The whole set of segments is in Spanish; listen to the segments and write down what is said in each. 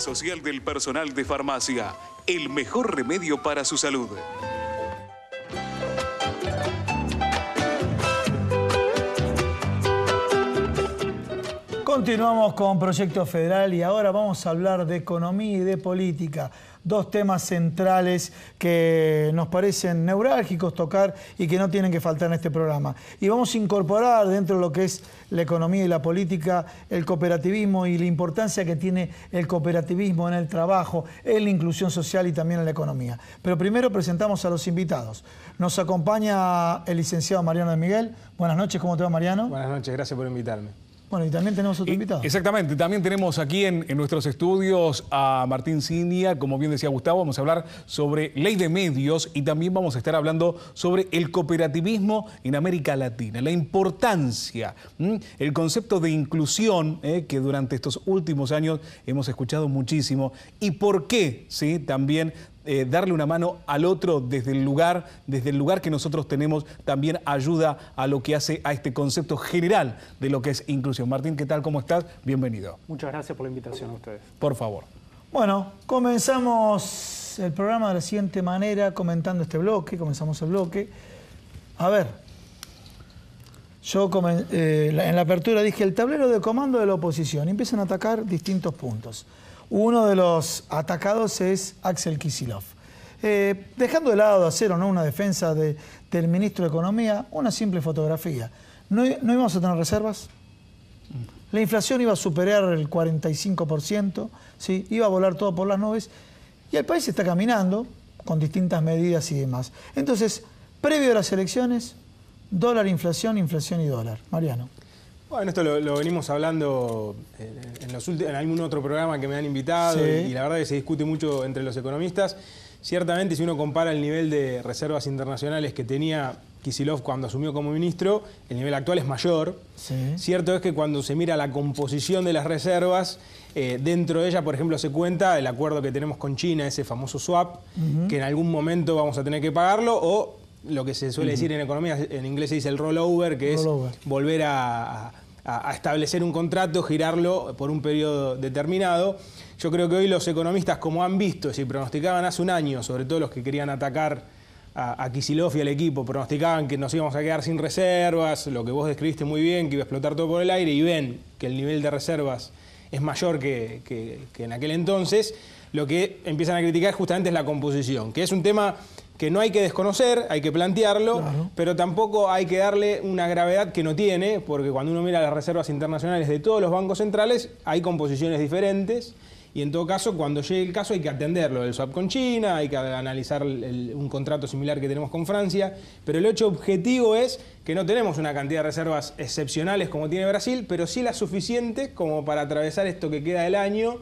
social del personal de farmacia, el mejor remedio para su salud. Continuamos con Proyecto Federal y ahora vamos a hablar de economía y de política. Dos temas centrales que nos parecen neurálgicos tocar y que no tienen que faltar en este programa. Y vamos a incorporar dentro de lo que es la economía y la política el cooperativismo y la importancia que tiene el cooperativismo en el trabajo, en la inclusión social y también en la economía. Pero primero presentamos a los invitados. Nos acompaña el licenciado Mariano de Miguel. Buenas noches, ¿cómo te va, Mariano? Buenas noches, gracias por invitarme. Bueno, y también tenemos otro invitado. Exactamente, también tenemos aquí en nuestros estudios a Martín Cindia. Como bien decía Gustavo, vamos a hablar sobre ley de medios y también vamos a estar hablando sobre el cooperativismo en América Latina, la importancia, el concepto de inclusión que durante estos últimos años hemos escuchado muchísimo y por qué, ¿sí? También darle una mano al otro desde el lugar que nosotros tenemos, también ayuda a lo que hace a este concepto general de lo que es inclusión. Martín, ¿qué tal? ¿Cómo estás? Bienvenido. Muchas gracias por la invitación a ustedes. Por favor. Bueno, comenzamos el programa de la siguiente manera, comentando este bloque, comenzamos el bloque. A ver, yo en la apertura dije el tablero de comando de la oposición, y empiezan a atacar distintos puntos. Uno de los atacados es Axel Kicillof. Dejando de lado de hacer o no una defensa del ministro de Economía, una simple fotografía. ¿No íbamos a tener reservas? La inflación iba a superar el 45%, ¿sí? Iba a volar todo por las nubes y el país está caminando con distintas medidas y demás. Entonces, previo a las elecciones, dólar, inflación, inflación y dólar. Mariano. Bueno, esto lo venimos hablando en algún otro programa que me han invitado, sí. y la verdad que se discute mucho entre los economistas. Ciertamente, si uno compara el nivel de reservas internacionales que tenía Kicillof cuando asumió como ministro, el nivel actual es mayor. Sí. Cierto es que cuando se mira la composición de las reservas, dentro de ella, por ejemplo, se cuenta el acuerdo que tenemos con China, ese famoso swap, que en algún momento vamos a tener que pagarlo, o lo que se suele decir en economía, en inglés se dice el rollover, que es volver a establecer un contrato, girarlo por un periodo determinado. Yo creo que hoy los economistas, como han visto, si pronosticaban hace un año, sobre todo los que querían atacar a Kicillof y al equipo, pronosticaban que nos íbamos a quedar sin reservas, lo que vos describiste muy bien, que iba a explotar todo por el aire, y ven que el nivel de reservas es mayor que en aquel entonces, lo que empiezan a criticar justamente es la composición, que es un tema que no hay que desconocer, hay que plantearlo, claro, pero tampoco hay que darle una gravedad que no tiene, porque cuando uno mira las reservas internacionales de todos los bancos centrales, hay composiciones diferentes, y en todo caso, cuando llegue el caso hay que atenderlo, el swap con China, hay que analizar un contrato similar que tenemos con Francia, pero el hecho objetivo es que no tenemos una cantidad de reservas excepcionales como tiene Brasil, pero sí las suficientes como para atravesar esto que queda del año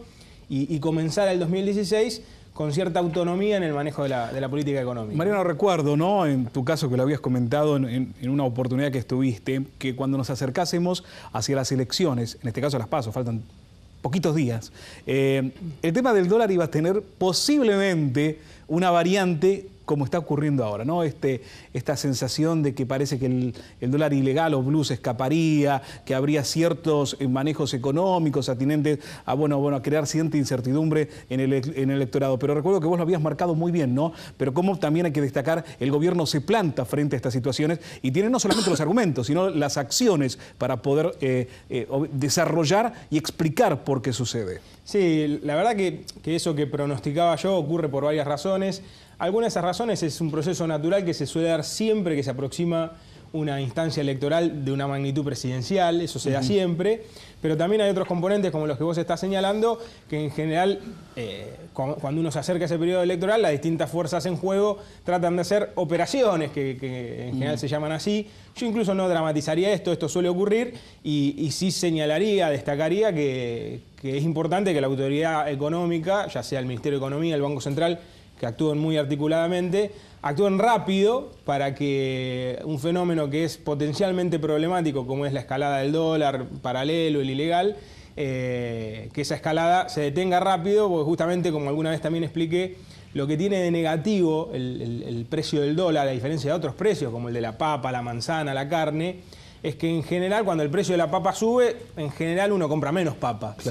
y comenzar el 2016 con cierta autonomía en el manejo de la política económica. Mariano, recuerdo, ¿no?, en tu caso que lo habías comentado en una oportunidad que estuviste, que cuando nos acercásemos hacia las elecciones, en este caso las PASO, faltan poquitos días, el tema del dólar iba a tener posiblemente una variante como está ocurriendo ahora, ¿no? Esta sensación de que parece que el dólar ilegal o blue se escaparía, que habría ciertos manejos económicos atinentes a crear cierta incertidumbre en el electorado. Pero recuerdo que vos lo habías marcado muy bien, ¿no? Pero cómo también hay que destacar, el gobierno se planta frente a estas situaciones y tiene no solamente los argumentos, sino las acciones para poder desarrollar y explicar por qué sucede. Sí, la verdad que eso que pronosticaba yo ocurre por varias razones. Alguna de esas razones es un proceso natural que se suele dar siempre que se aproxima una instancia electoral de una magnitud presidencial, eso se da siempre, pero también hay otros componentes como los que vos estás señalando, que en general, cuando uno se acerca a ese periodo electoral, las distintas fuerzas en juego tratan de hacer operaciones que en general se llaman así. Yo incluso no dramatizaría esto suele ocurrir, y sí señalaría, destacaría que es importante que la autoridad económica, ya sea el Ministerio de Economía, el Banco Central, que actúen muy articuladamente, actúen rápido para que un fenómeno que es potencialmente problemático, como es la escalada del dólar paralelo, el ilegal, que esa escalada se detenga rápido, porque justamente, como alguna vez también expliqué, lo que tiene de negativo el precio del dólar, a diferencia de otros precios, como el de la papa, la manzana, la carne, es que en general cuando el precio de la papa sube, en general uno compra menos papa. Sí.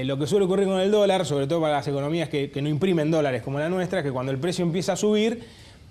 Lo que suele ocurrir con el dólar, sobre todo para las economías que no imprimen dólares como la nuestra, es que cuando el precio empieza a subir,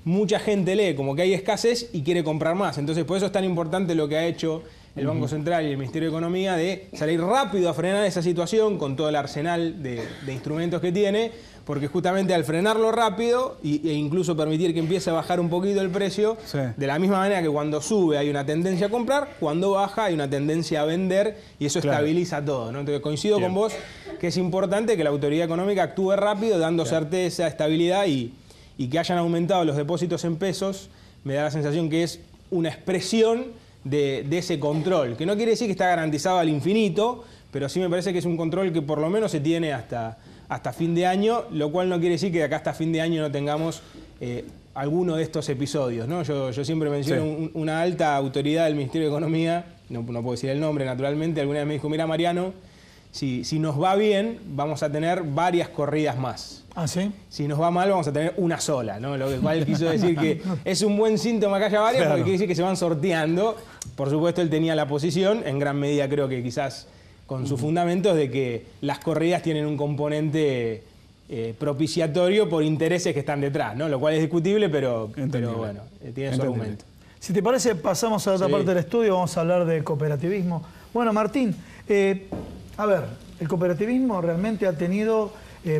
mucha gente lee como que hay escasez y quiere comprar más. Entonces por eso es tan importante lo que ha hecho el Banco Central y el Ministerio de Economía de salir rápido a frenar esa situación con todo el arsenal de instrumentos que tiene, porque justamente al frenarlo rápido e incluso permitir que empiece a bajar un poquito el precio, sí, de la misma manera que cuando sube hay una tendencia a comprar, cuando baja hay una tendencia a vender y eso estabiliza todo, ¿no? Entonces coincido con vos que es importante que la autoridad económica actúe rápido, dando certeza, estabilidad y que hayan aumentado los depósitos en pesos, me da la sensación que es una expresión de ese control, que no quiere decir que está garantizado al infinito, pero sí me parece que es un control que por lo menos se tiene hasta fin de año, lo cual no quiere decir que de acá hasta fin de año no tengamos alguno de estos episodios, ¿no? Yo siempre menciono una alta autoridad del Ministerio de Economía, no puedo decir el nombre naturalmente, alguna vez me dijo, mira Mariano, si nos va bien vamos a tener varias corridas más. ¿Ah, sí? Si nos va mal vamos a tener una sola, ¿no? Lo cual quiso decir que es un buen síntoma que haya varias, porque quiere decir que se van sorteando. Por supuesto él tenía la posición, en gran medida creo que quizás con sus fundamentos, de que las corridas tienen un componente propiciatorio por intereses que están detrás, ¿no? Lo cual es discutible, pero bueno, tiene su argumento. Si te parece, pasamos a la otra parte del estudio, vamos a hablar de cooperativismo. Bueno, Martín, a ver, el cooperativismo realmente ha tenido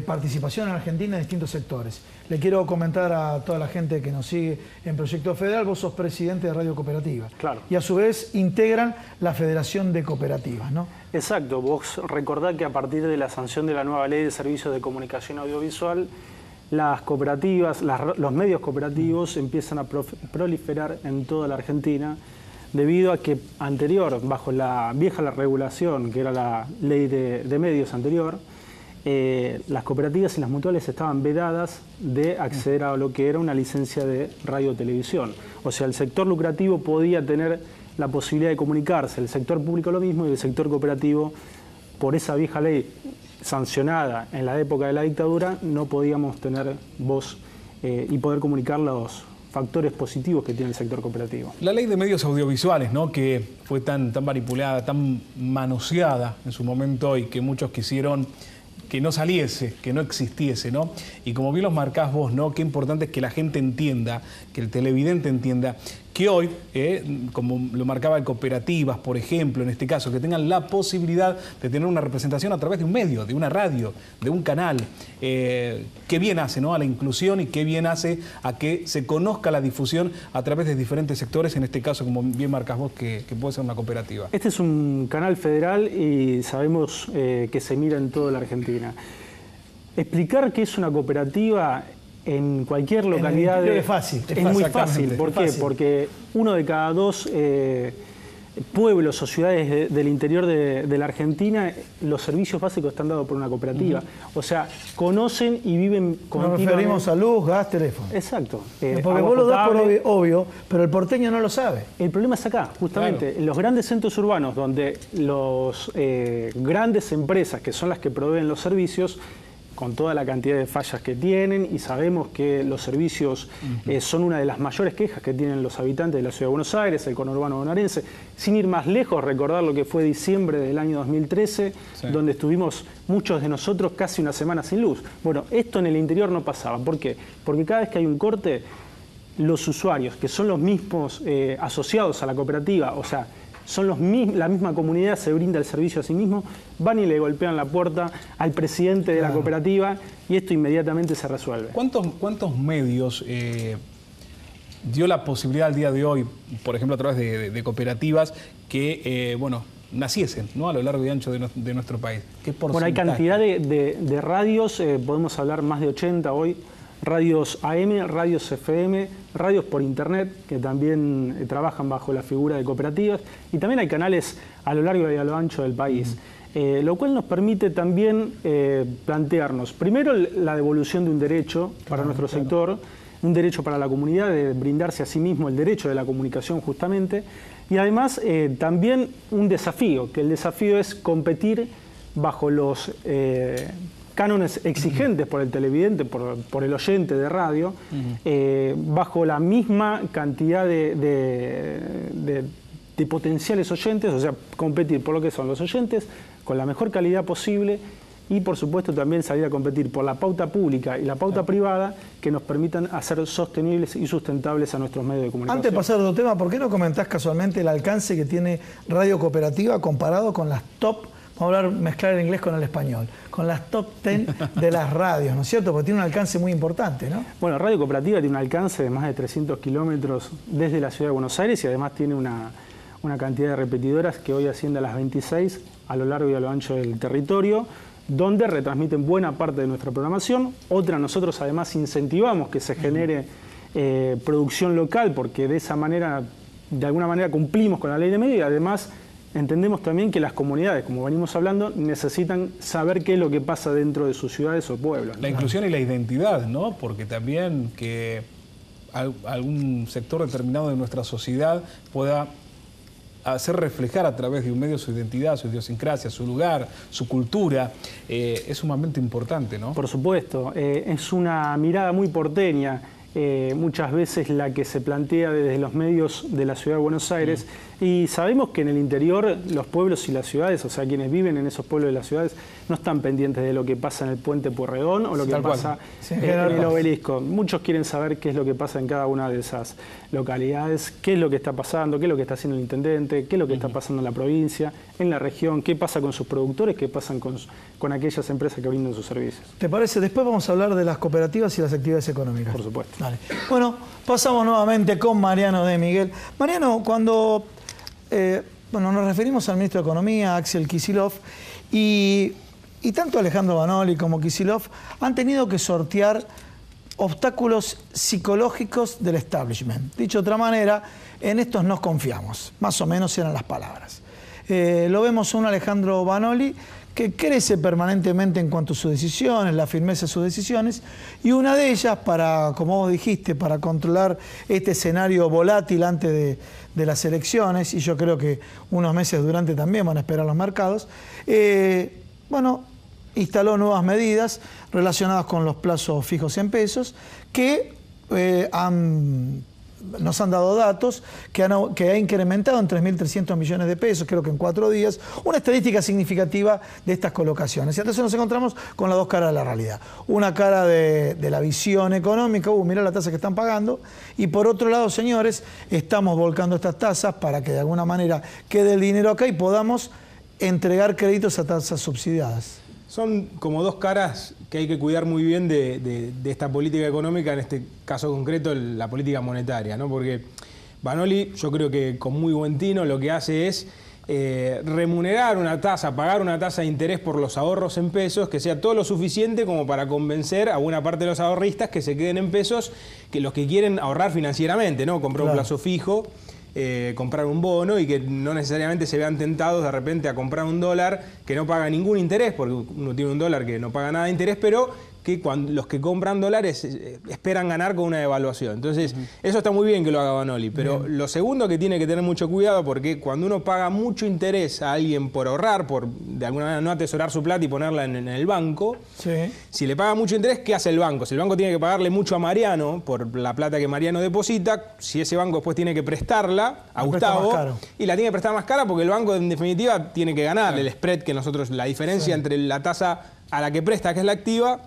participación en Argentina en distintos sectores. Le quiero comentar a toda la gente que nos sigue en Proyecto Federal, vos sos presidente de Radio Cooperativa. Claro. Y a su vez integran la Federación de Cooperativas, ¿no? Exacto, vos recordá que a partir de la sanción de la nueva Ley de Servicios de Comunicación Audiovisual, las cooperativas, los medios cooperativos empiezan a proliferar en toda la Argentina, debido a que bajo la vieja regulación, que era la Ley de Medios anterior, las cooperativas y las mutuales estaban vedadas de acceder a lo que era una licencia de radio o televisión. O sea, el sector lucrativo podía tener la posibilidad de comunicarse, el sector público lo mismo, y el sector cooperativo, por esa vieja ley sancionada en la época de la dictadura, no podíamos tener voz y poder comunicar los factores positivos que tiene el sector cooperativo. La ley de medios audiovisuales, ¿no?, que fue tan manipulada, tan manoseada en su momento y que muchos quisieron que no saliese, que no existiese, ¿no? Y como bien los marcás vos, ¿no?, qué importante es que la gente entienda, que el televidente entienda, que hoy, como lo marcaba en cooperativas, por ejemplo, en este caso, que tengan la posibilidad de tener una representación a través de un medio, de una radio, de un canal. Qué bien hace, ¿no?, a la inclusión, y qué bien hace a que se conozca la difusión a través de diferentes sectores, en este caso, como bien marcás vos, que puede ser una cooperativa. Este es un canal federal y sabemos que se mira en toda la Argentina. Explicar qué es una cooperativa en cualquier localidad es fácil. Es muy fácil. ¿Por qué? Porque uno de cada dos pueblos o ciudades del interior de la Argentina, los servicios básicos están dados por una cooperativa. O sea, conocen y viven continuamente. Nos referimos a luz, gas, teléfono. Exacto. Porque vos lo das por obvio, pero el porteño no lo sabe. El problema es acá, justamente. Claro. En los grandes centros urbanos, donde las grandes empresas, que son las que proveen los servicios, con toda la cantidad de fallas que tienen, y sabemos que los servicios son una de las mayores quejas que tienen los habitantes de la Ciudad de Buenos Aires, el conurbano bonaerense. Sin ir más lejos, recordar lo que fue diciembre del año 2013, donde estuvimos muchos de nosotros casi una semana sin luz. Bueno, esto en el interior no pasaba. ¿Por qué? Porque cada vez que hay un corte, los usuarios, que son los mismos asociados a la cooperativa, o sea, son la misma comunidad, se brinda el servicio a sí mismo, van y le golpean la puerta al presidente de la cooperativa, y esto inmediatamente se resuelve. ¿Cuántos medios dio la posibilidad al día de hoy, por ejemplo a través de cooperativas, que naciesen, ¿no?, a lo largo y ancho de nuestro país? ¿Qué porcentaje? Bueno, hay cantidad de radios, podemos hablar más de 80 hoy, radios AM, radios FM, radios por internet, que también trabajan bajo la figura de cooperativas, y también hay canales a lo largo y a lo ancho del país, lo cual nos permite también plantearnos, primero, la devolución de un derecho para nuestro sector, un derecho para la comunidad de brindarse a sí mismo el derecho de la comunicación justamente, y además también un desafío, que el desafío es competir bajo los cánones exigentes por el televidente, por el oyente de radio, bajo la misma cantidad de de potenciales oyentes, o sea, competir por lo que son los oyentes, con la mejor calidad posible y, por supuesto, también salir a competir por la pauta pública y la pauta privada que nos permitan hacer sostenibles y sustentables a nuestros medios de comunicación. Antes de pasar a otro tema, ¿por qué no comentás casualmente el alcance que tiene Radio Cooperativa comparado con las top, vamos a mezclar el inglés con el español, con las top 10 de las radios, ¿no es cierto? Porque tiene un alcance muy importante, ¿no? Bueno, Radio Cooperativa tiene un alcance de más de 300 kilómetros desde la ciudad de Buenos Aires y además tiene una cantidad de repetidoras que hoy asciende a las 26 a lo largo y a lo ancho del territorio, donde retransmiten buena parte de nuestra programación. Otra, nosotros además incentivamos que se genere producción local, porque de esa manera, de alguna manera cumplimos con la ley de medios y además entendemos también que las comunidades, como venimos hablando, necesitan saber qué es lo que pasa dentro de sus ciudades o pueblos, ¿no? La inclusión y la identidad, ¿no? Porque también que algún sector determinado de nuestra sociedad pueda hacer reflejar a través de un medio su identidad, su idiosincrasia, su lugar, su cultura, es sumamente importante, ¿no? Por supuesto, es una mirada muy porteña, muchas veces la que se plantea desde los medios de la ciudad de Buenos Aires, y sabemos que en el interior los pueblos y las ciudades, o sea, quienes viven en esos pueblos y las ciudades, no están pendientes de lo que pasa en el Puente Pueyrredón o lo que pasa en el Obelisco. Muchos quieren saber qué es lo que pasa en cada una de esas localidades, qué es lo que está pasando, qué es lo que está haciendo el intendente, qué es lo que está pasando en la provincia, en la región, qué pasa con sus productores, qué pasa con aquellas empresas que brindan sus servicios. ¿Te parece? Después vamos a hablar de las cooperativas y las actividades económicas. Por supuesto. Vale. Bueno, pasamos nuevamente con Mariano de Miguel. Mariano, cuando nos referimos al ministro de Economía, Axel Kicillof, y tanto Alejandro Banoli como Kicillof han tenido que sortear obstáculos psicológicos del establishment. Dicho de otra manera, en estos nos confiamos, más o menos eran las palabras. Lo vemos a un Alejandro Banoli que crece permanentemente en cuanto a sus decisiones, la firmeza de sus decisiones, y una de ellas, como vos dijiste, para controlar este escenario volátil antes de las elecciones, y yo creo que unos meses durante también van a esperar los mercados, instaló nuevas medidas relacionadas con los plazos fijos en pesos que nos han dado datos que ha incrementado en 3.300 millones de pesos, creo que en 4 días, una estadística significativa de estas colocaciones. Y entonces nos encontramos con las dos caras de la realidad. Una cara de la visión económica, mirá la tasa que están pagando, y por otro lado, señores, estamos volcando estas tasas para que de alguna manera quede el dinero acá y podamos entregar créditos a tasas subsidiadas. Son como dos caras que hay que cuidar muy bien de esta política económica, en este caso concreto la política monetaria, ¿no? Porque Banoli, yo creo que con muy buen tino, lo que hace es remunerar una tasa, pagar una tasa de interés por los ahorros en pesos, que sea todo lo suficiente como para convencer a buena parte de los ahorristas que se queden en pesos, que los que quieren ahorrar financieramente, ¿no? Comprar un plazo fijo, comprar un bono y que no necesariamente se vean tentados de repente a comprar un dólar que no paga ningún interés, porque uno tiene un dólar que no paga nada de interés, pero que los que compran dólares esperan ganar con una devaluación. Entonces, eso está muy bien que lo haga Banoli, pero lo segundo que tiene que tener mucho cuidado, porque cuando uno paga mucho interés a alguien por ahorrar, por de alguna manera no atesorar su plata y ponerla en el banco, si le paga mucho interés, ¿qué hace el banco? Si el banco tiene que pagarle mucho a Mariano por la plata que Mariano deposita, si ese banco después tiene que prestarla a Gustavo, y la tiene que prestar más cara porque el banco en definitiva tiene que ganar el spread que nosotros, la diferencia entre la tasa a la que presta, que es la activa,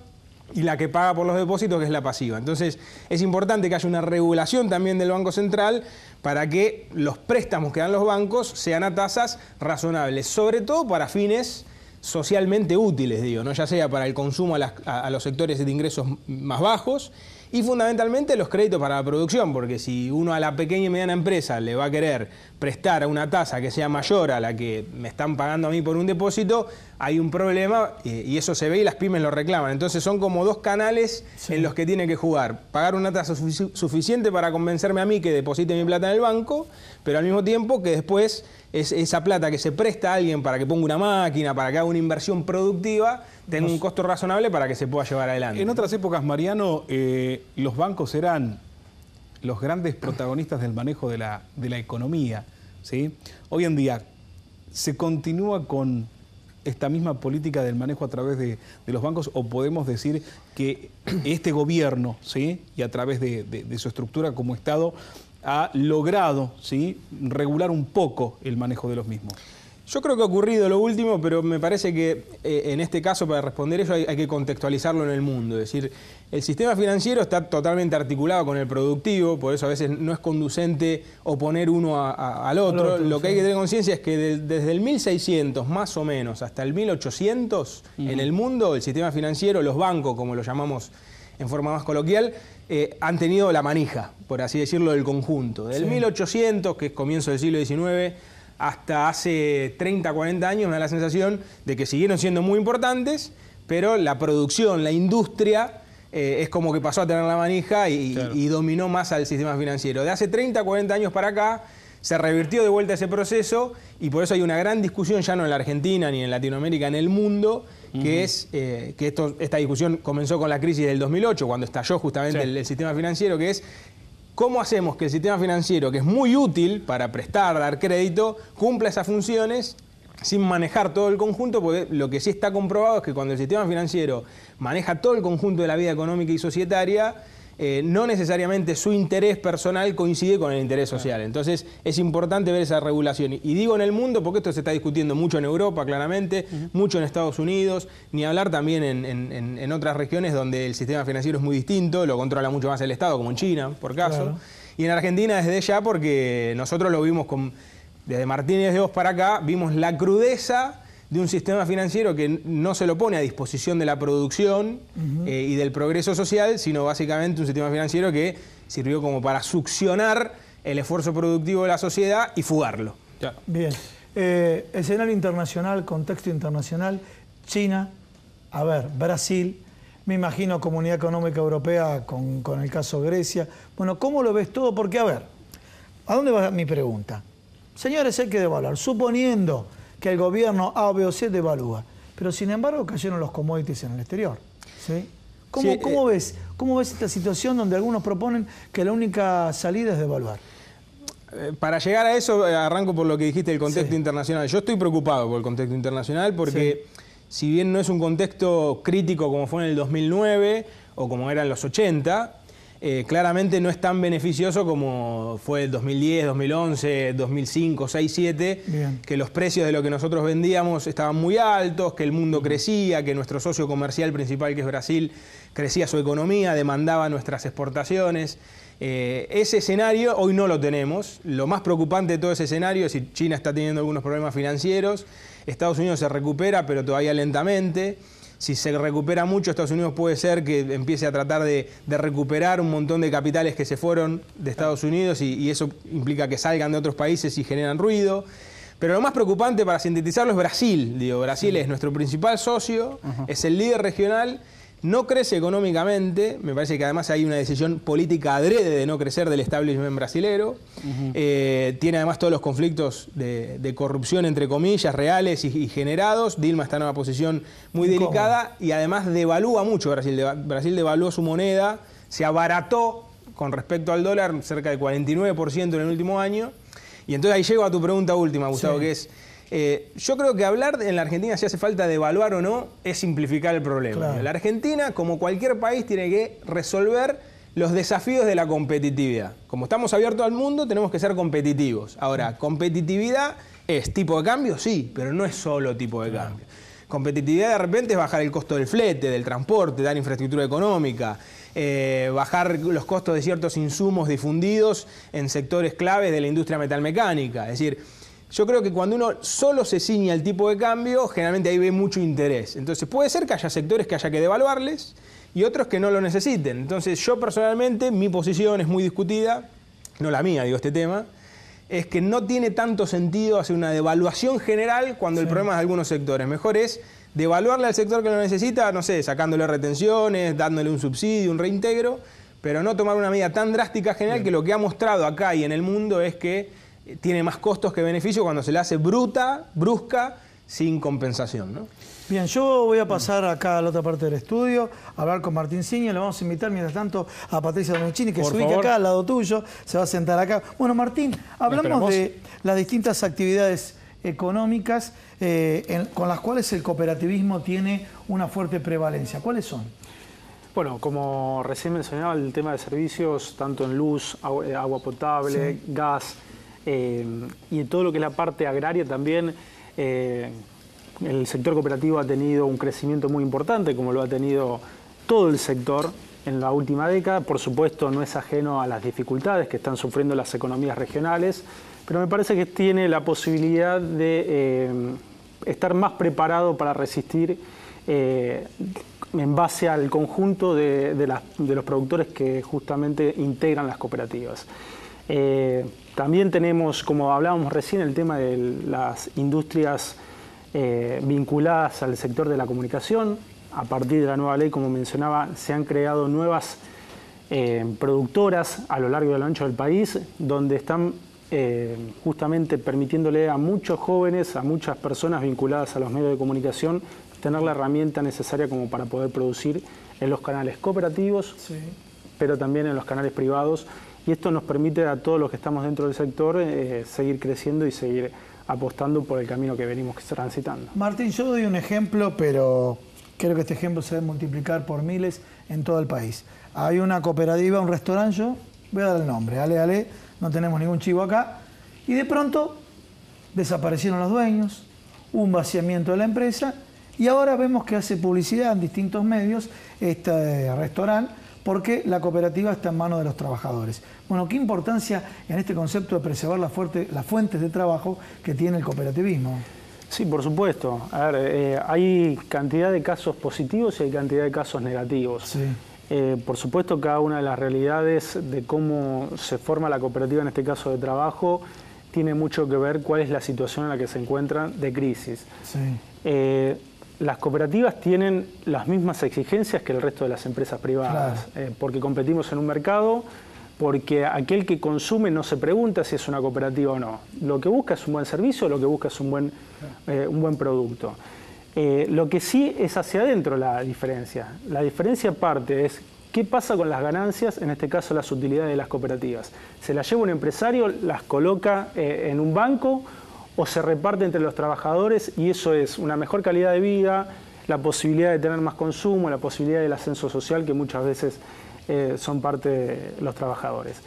y la que paga por los depósitos, que es la pasiva. Entonces, es importante que haya una regulación también del Banco Central para que los préstamos que dan los bancos sean a tasas razonables, sobre todo para fines socialmente útiles, digo, ¿no? Ya sea para el consumo a los sectores de ingresos más bajos y fundamentalmente los créditos para la producción, porque si uno a la pequeña y mediana empresa le va a querer prestar a una tasa que sea mayor a la que me están pagando a mí por un depósito, hay un problema y eso se ve y las pymes lo reclaman. Entonces son como dos canales en los que tiene que jugar. Pagar una tasa suficiente para convencerme a mí que deposite mi plata en el banco, pero al mismo tiempo que después esa plata que se presta a alguien para que ponga una máquina, para que haga una inversión productiva, tenga un costo razonable para que se pueda llevar adelante. En otras épocas, Mariano, los bancos eran los grandes protagonistas del manejo de la economía, ¿sí? Hoy en día, ¿se continúa con esta misma política del manejo a través de los bancos o podemos decir que este gobierno, ¿sí? Y a través de su estructura como Estado, ha logrado, ¿sí?, regular un poco el manejo de los mismos? Yo creo que ha ocurrido lo último, pero me parece que en este caso, para responder eso, hay que contextualizarlo en el mundo. Es decir, el sistema financiero está totalmente articulado con el productivo, por eso a veces no es conducente oponer uno al otro. Lo que hay que tener conciencia es que desde el 1600 más o menos hasta el 1800 en el mundo, el sistema financiero, los bancos, como lo llamamos en forma más coloquial, han tenido la manija, por así decirlo, del conjunto. Del 1800, que es comienzo del siglo XIX, hasta hace 30, 40 años me da la sensación de que siguieron siendo muy importantes, pero la producción, la industria, es como que pasó a tener la manija y dominó más al sistema financiero. De hace 30, 40 años para acá se revirtió de vuelta ese proceso y por eso hay una gran discusión, ya no en la Argentina ni en Latinoamérica, en el mundo, que es que esta discusión comenzó con la crisis del 2008, cuando estalló justamente el sistema financiero, que es ¿cómo hacemos que el sistema financiero, que es muy útil para prestar, dar crédito, cumpla esas funciones sin manejar todo el conjunto? Porque lo que sí está comprobado es que cuando el sistema financiero maneja todo el conjunto de la vida económica y societaria, no necesariamente su interés personal coincide con el interés social. Entonces es importante ver esa regulación. Y digo en el mundo porque esto se está discutiendo mucho en Europa, claramente, mucho en Estados Unidos, ni hablar también en otras regiones donde el sistema financiero es muy distinto, lo controla mucho más el Estado, como en China, por caso. Claro. Y en Argentina desde ya, porque nosotros lo vimos desde Martínez de Hoz para acá, vimos la crudeza de un sistema financiero que no se lo pone a disposición de la producción y del progreso social, sino básicamente un sistema financiero que sirvió como para succionar el esfuerzo productivo de la sociedad y fugarlo. Ya. Bien. Escenario internacional, contexto internacional, China, a ver, Brasil, me imagino Comunidad Económica Europea con el caso Grecia. Bueno, ¿cómo lo ves todo? Porque, a ver, ¿a dónde va mi pregunta? Señores, hay que devaluar, suponiendo que el gobierno A, B o C devalúa. Pero sin embargo cayeron los commodities en el exterior. ¿Sí? ¿Cómo ves esta situación donde algunos proponen que la única salida es devaluar? Para llegar a eso, arranco por lo que dijiste del contexto internacional. Yo estoy preocupado por el contexto internacional porque si bien no es un contexto crítico como fue en el 2009 o como era en los 80, claramente no es tan beneficioso como fue el 2010, 2011, 2005, 6, 7, que los precios de lo que nosotros vendíamos estaban muy altos, que el mundo crecía, que nuestro socio comercial principal, que es Brasil, crecía su economía, demandaba nuestras exportaciones. Ese escenario hoy no lo tenemos. Lo más preocupante de todo ese escenario es si China está teniendo algunos problemas financieros, Estados Unidos se recupera, pero todavía lentamente. Si se recupera mucho, Estados Unidos puede ser que empiece a tratar de recuperar un montón de capitales que se fueron de Estados Unidos y eso implica que salgan de otros países y generan ruido. Pero lo más preocupante, para sintetizarlo, es Brasil. Brasil es nuestro principal socio, es el líder regional, no crece económicamente, me parece que además hay una decisión política adrede de no crecer del establishment brasilero, tiene además todos los conflictos de corrupción, entre comillas, reales y generados. Dilma está en una posición muy delicada y además devalúa mucho Brasil. Brasil devaluó su moneda, se abarató con respecto al dólar cerca del 49% en el último año. Y entonces ahí llego a tu pregunta última, Gustavo, que es... yo creo que hablar en la Argentina si hace falta devaluar o no es simplificar el problema. Claro. La Argentina, como cualquier país, tiene que resolver los desafíos de la competitividad. Como estamos abiertos al mundo, tenemos que ser competitivos. Ahora, competitividad es tipo de cambio, sí, pero no es solo tipo de cambio. Competitividad de repente es bajar el costo del flete, del transporte, dar infraestructura económica, bajar los costos de ciertos insumos difundidos en sectores claves de la industria metalmecánica. Es decir, yo creo que cuando uno solo se ciñe al tipo de cambio, generalmente ahí ve mucho interés. Entonces puede ser que haya sectores que haya que devaluarles y otros que no lo necesiten. Entonces yo personalmente, mi posición es muy discutida, no la mía, digo, este tema, es que no tiene tanto sentido hacer una devaluación general cuando el problema es de algunos sectores. Mejor es devaluarle al sector que lo necesita, no sé, sacándole retenciones, dándole un subsidio, un reintegro, pero no tomar una medida tan drástica general que lo que ha mostrado acá y en el mundo es que tiene más costos que beneficios cuando se le hace brusca, sin compensación, ¿no? Bien, yo voy a pasar acá a la otra parte del estudio, a hablar con Martín Ciña. Le vamos a invitar mientras tanto a Patricia Domenichini, que se ubica acá al lado tuyo, se va a sentar acá. Bueno, Martín, hablamos de las distintas actividades económicas con las cuales el cooperativismo tiene una fuerte prevalencia. ¿Cuáles son? Bueno, como recién mencionaba, el tema de servicios, tanto en luz, agua potable, gas, y todo lo que es la parte agraria también, el sector cooperativo ha tenido un crecimiento muy importante, como lo ha tenido todo el sector en la última década. Por supuesto, no es ajeno a las dificultades que están sufriendo las economías regionales, pero me parece que tiene la posibilidad de estar más preparado para resistir en base al conjunto de los productores que justamente integran las cooperativas. También tenemos, como hablábamos recién, el tema de las industrias vinculadas al sector de la comunicación. A partir de la nueva ley, como mencionaba, se han creado nuevas productoras a lo largo y a lo ancho del país, donde están justamente permitiéndole a muchos jóvenes, a muchas personas vinculadas a los medios de comunicación, tener la herramienta necesaria como para poder producir en los canales cooperativos, pero también en los canales privados. Y esto nos permite a todos los que estamos dentro del sector seguir creciendo y seguir apostando por el camino que venimos transitando. Martín, yo doy un ejemplo, pero creo que este ejemplo se debe multiplicar por miles en todo el país. Hay una cooperativa, un restaurante, yo voy a dar el nombre, Ale, no tenemos ningún chivo acá, y de pronto desaparecieron los dueños, hubo un vaciamiento de la empresa, y ahora vemos que hace publicidad en distintos medios este restaurante, porque la cooperativa está en manos de los trabajadores. Bueno, ¿qué importancia en este concepto de preservar las fuentes de trabajo que tiene el cooperativismo? Sí, por supuesto. A ver, hay cantidad de casos positivos y hay cantidad de casos negativos. Sí. Por supuesto, cada una de las realidades de cómo se forma la cooperativa, en este caso de trabajo, tiene mucho que ver cuál es la situación en la que se encuentran de crisis. Sí. Las cooperativas tienen las mismas exigencias que el resto de las empresas privadas, porque competimos en un mercado, porque aquel que consume no se pregunta si es una cooperativa o no. Lo que busca es un buen servicio, lo que busca es un buen producto. Lo que sí es hacia adentro la diferencia. La diferencia parte es qué pasa con las ganancias, en este caso las utilidades de las cooperativas. ¿Se las lleva un empresario, las coloca en un banco o se reparte entre los trabajadores? Y eso es una mejor calidad de vida, la posibilidad de tener más consumo, la posibilidad del ascenso social que muchas veces son parte de los trabajadores.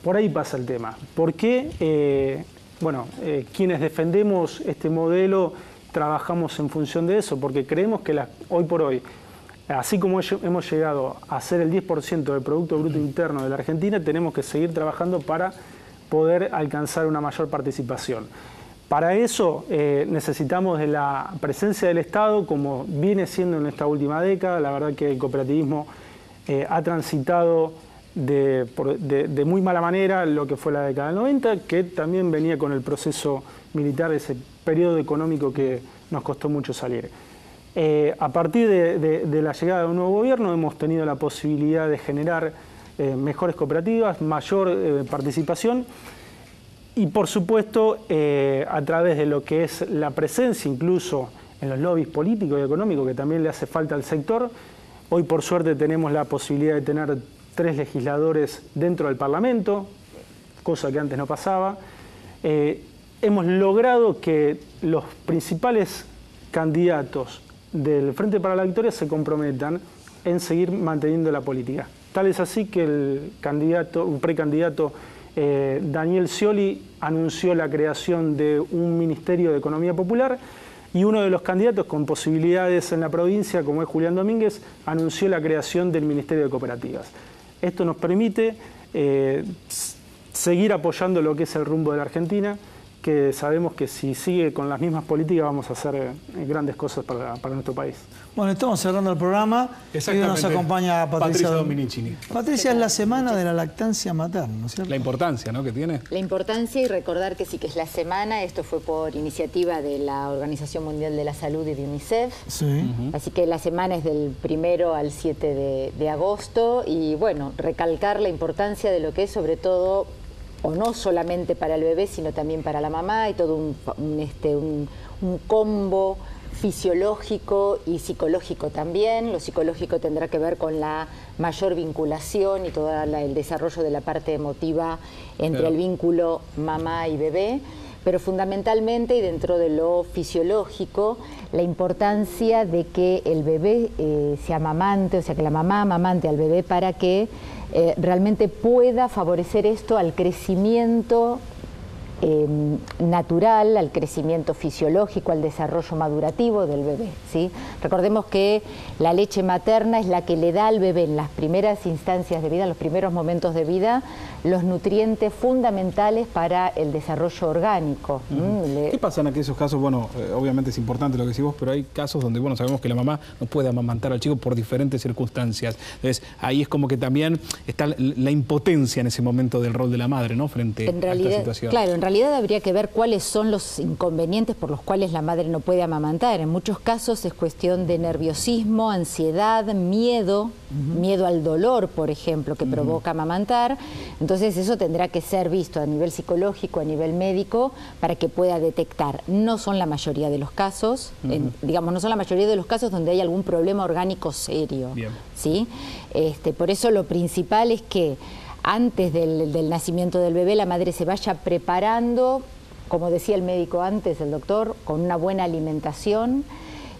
Por ahí pasa el tema. ¿Por qué? Quienes defendemos este modelo trabajamos en función de eso, porque creemos que hoy por hoy, así como hemos llegado a ser el 10% del Producto Bruto Interno de la Argentina, tenemos que seguir trabajando para poder alcanzar una mayor participación. Para eso necesitamos de la presencia del Estado, como viene siendo en esta última década. La verdad que el cooperativismo ha transitado de muy mala manera lo que fue la década del 90, que también venía con el proceso militar, ese periodo económico que nos costó mucho salir. A partir de la llegada de un nuevo gobierno hemos tenido la posibilidad de generar mejores cooperativas, mayor participación y por supuesto a través de lo que es la presencia incluso en los lobbies políticos y económicos que también le hace falta al sector. Hoy por suerte tenemos la posibilidad de tener 3 legisladores dentro del Parlamento, cosa que antes no pasaba. Hemos logrado que los principales candidatos del Frente para la Victoria se comprometan en seguir manteniendo la política. Tal es así que el precandidato Daniel Scioli anunció la creación de un Ministerio de Economía Popular y uno de los candidatos con posibilidades en la provincia, como es Julián Domínguez, anunció la creación del Ministerio de Cooperativas. Esto nos permite seguir apoyando lo que es el rumbo de la Argentina, que sabemos que si sigue con las mismas políticas vamos a hacer grandes cosas para nuestro país. Bueno, estamos cerrando el programa y hoy nos acompaña Patricia Dominicini. Patricia, es la semana de la lactancia materna, ¿no es cierto? La importancia, ¿no?, que tiene. La importancia y recordar que sí que es la semana, esto fue por iniciativa de la Organización Mundial de la Salud y de UNICEF. Sí. Así que la semana es del 1 al 7 de agosto y bueno, recalcar la importancia de lo que es sobre todo, o no solamente para el bebé, sino también para la mamá y todo un combo fisiológico y psicológico también. Lo psicológico tendrá que ver con la mayor vinculación y todo el desarrollo de la parte emotiva entre el vínculo mamá y bebé. pero fundamentalmente y dentro de lo fisiológico, la importancia de que el bebé se amamante, o sea, que la mamá amamante al bebé para que realmente pueda favorecer esto al crecimiento natural, al crecimiento fisiológico, al desarrollo madurativo del bebé, ¿sí? Recordemos que la leche materna es la que le da al bebé en las primeras instancias de vida, en los primeros momentos de vida, los nutrientes fundamentales para el desarrollo orgánico. ¿Qué pasa en aquellos casos? Bueno, obviamente es importante lo que decís vos, pero hay casos donde, bueno, sabemos que la mamá no puede amamantar al chico por diferentes circunstancias. Entonces, ahí es como que también está la impotencia en ese momento del rol de la madre, ¿no? Frente a esta situación. Claro, en realidad habría que ver cuáles son los inconvenientes por los cuales la madre no puede amamantar. En muchos casos es cuestión de nerviosismo, ansiedad, miedo, miedo al dolor, por ejemplo, que provoca amamantar. Entonces eso tendrá que ser visto a nivel psicológico, a nivel médico, para que pueda detectar. No son la mayoría de los casos, digamos, no son la mayoría de los casos donde hay algún problema orgánico serio. Bien. ¿Sí? Por eso lo principal es que antes del nacimiento del bebé la madre se vaya preparando, como decía el médico antes, el doctor, con una buena alimentación,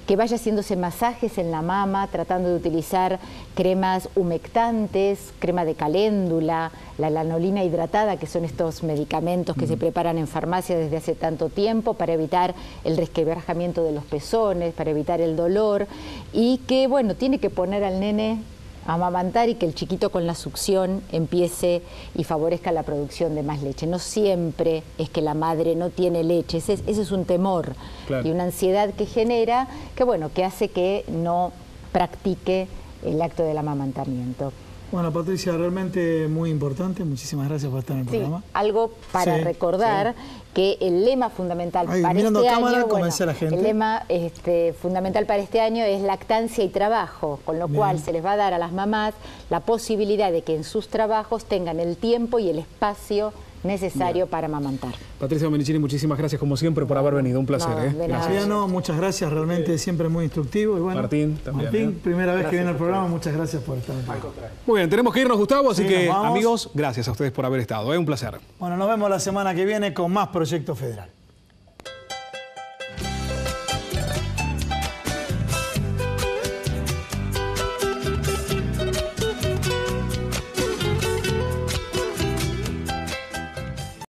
que vaya haciéndose masajes en la mama, tratando de utilizar cremas humectantes, crema de caléndula, la lanolina hidratada, que son estos medicamentos que se preparan en farmacia desde hace tanto tiempo para evitar el resquebrajamiento de los pezones, para evitar el dolor, y que, bueno, tiene que poner al nene a amamantar y que el chiquito con la succión empiece y favorezca la producción de más leche. No siempre es que la madre no tiene leche, ese es un temor y una ansiedad que genera, que bueno, que hace que no practique el acto del amamantamiento. Bueno, Patricia, realmente muy importante. Muchísimas gracias por estar en el programa. Algo para recordar, que el lema fundamental para este año, el lema fundamental para este año es lactancia y trabajo, con lo cual se les va a dar a las mamás la posibilidad de que en sus trabajos tengan el tiempo y el espacio necesario para amamantar. Patricia Menicini, muchísimas gracias como siempre por haber venido, un placer. Gracias. Muchas gracias, realmente siempre muy instructivo. Y bueno, Martín, también. Martín, primera vez que viene al programa, muchas gracias por estar aquí. Muy bien, tenemos que irnos, Gustavo, así que amigos, gracias a ustedes por haber estado, un placer. Bueno, nos vemos la semana que viene con más Proyecto Federal.